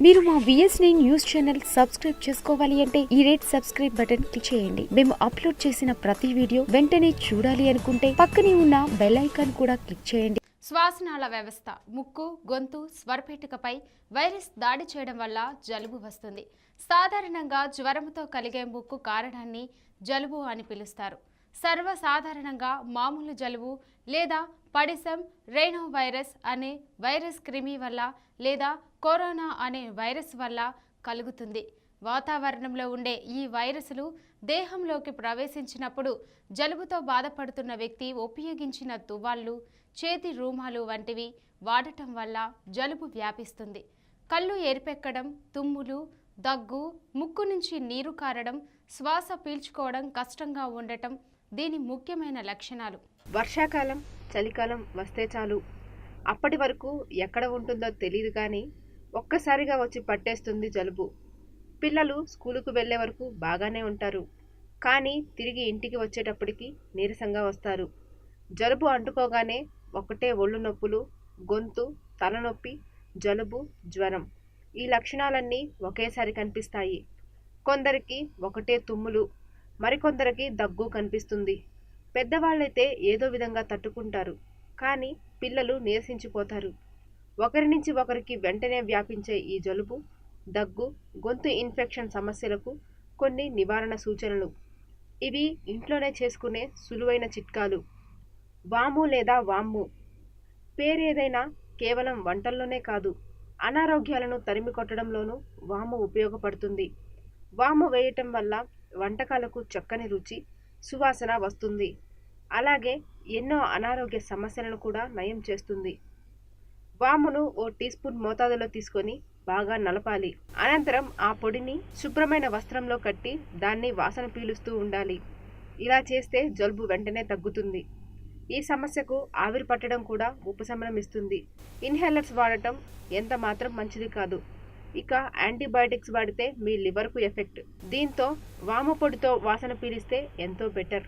మీరు మా VS9 news channel subscribe చేసుకోవాలి అంటే ఈ రెడ్ సబ్స్క్రైబ్ బటన్ క్లిక్ చేయండి. మేము అప్లోడ్ చేసిన ప్రతి వీడియో వెంటనే చూడాలి అనుకుంటే పక్కనే ఉన్న బెల్ ఐకాన్ కూడా క్లిక్ చేయండి. శ్వాసనాళ వ్యవస్థ, ముక్కు, గొంతు, స్వరపేటికపై వైరస్ దాడి చేయడం వల్ల జలుబు వస్తుంది. సాధారణంగా జ్వరంతో కలిగే ముక్కు కారణాన్ని జలుబు అని పిలుస్తారు. సర్వసాధారణంగా మామూలు జలుబు లేదా పడిసం రైనో వైరస్ అనే వైరస్ క్రిమి వల్ల లేదా కరోనా అనే వైరస్ వల్ల కలుగుతుంది. వాతావరణంలో ఉండే ఈ వైరస్లు దేహంలోకి ప్రవేశించినప్పుడు జలుబుతో బాధపడుతున్న వ్యక్తి ఉపయోగించిన తువ్వాళ్లు, చేతి రూమాలు వంటివి వాడటం వల్ల జలుబు వ్యాపిస్తుంది. కళ్ళు ఎరిపెక్కడం, తుమ్ములు, దగ్గు, ముక్కు నుంచి నీరు కారడం, శ్వాస పీల్చుకోవడం కష్టంగా ఉండటం దీని ముఖ్యమైన లక్షణాలు. వర్షాకాలం, చలికాలం వస్తే చాలు అప్పటి వరకు ఎక్కడ ఉంటుందో తెలియదు కానీ ఒక్కసారిగా వచ్చి పట్టేస్తుంది జలుబు. పిల్లలు స్కూలుకు వెళ్ళే వరకు బాగానే ఉంటారు, కానీ తిరిగి ఇంటికి వచ్చేటప్పటికి నీరసంగా వస్తారు. జలుబు అంటుకోగానే ఒకటే ఒళ్ళు నొప్పులు, గొంతు, తలనొప్పి, జలుబు, జ్వరం ఈ లక్షణాలన్నీ ఒకేసారి కనిపిస్తాయి. కొందరికి ఒకటే తుమ్ములు, మరికొందరికి దగ్గు కనిపిస్తుంది. పెద్దవాళ్ళైతే ఏదో విధంగా తట్టుకుంటారు, కానీ పిల్లలు నీరసించిపోతారు. ఒకరి నుంచి ఒకరికి వెంటనే వ్యాపించే ఈ జలుబు, దగ్గు, గొంతు ఇన్ఫెక్షన్ సమస్యలకు కొన్ని నివారణ సూచనలు. ఇవి ఇంట్లోనే చేసుకునే సులువైన చిట్కాలు. వాము లేదా వామ్ము పేరేదైనా కేవలం వంటల్లోనే కాదు, అనారోగ్యాలను తరిమి కొట్టడంలోనూ వాము ఉపయోగపడుతుంది. వాము వేయటం వల్ల వంటకాలకు చక్కని రుచి, సువాసన వస్తుంది. అలాగే ఎన్నో అనారోగ్య సమస్యలను కూడా నయం చేస్తుంది. వామును ఓ టీ స్పూన్ మోతాదులో తీసుకొని బాగా నలపాలి. అనంతరం ఆ పొడిని శుభ్రమైన వస్త్రంలో కట్టి దాన్ని వాసన పీలుస్తూ ఉండాలి. ఇలా చేస్తే జలుబు వెంటనే తగ్గుతుంది. ఈ సమస్యకు ఆవిరి పట్టడం కూడా ఉపశమనం ఇస్తుంది. ఇన్హేలర్స్ వాడటం ఎంత మాత్రం మంచిది కాదు. ఇక యాంటీబయాటిక్స్ వాడితే మీ లివర్కు ఎఫెక్ట్. దీంతో వాము పొడితో వాసన పీలిస్తే ఎంతో బెటర్.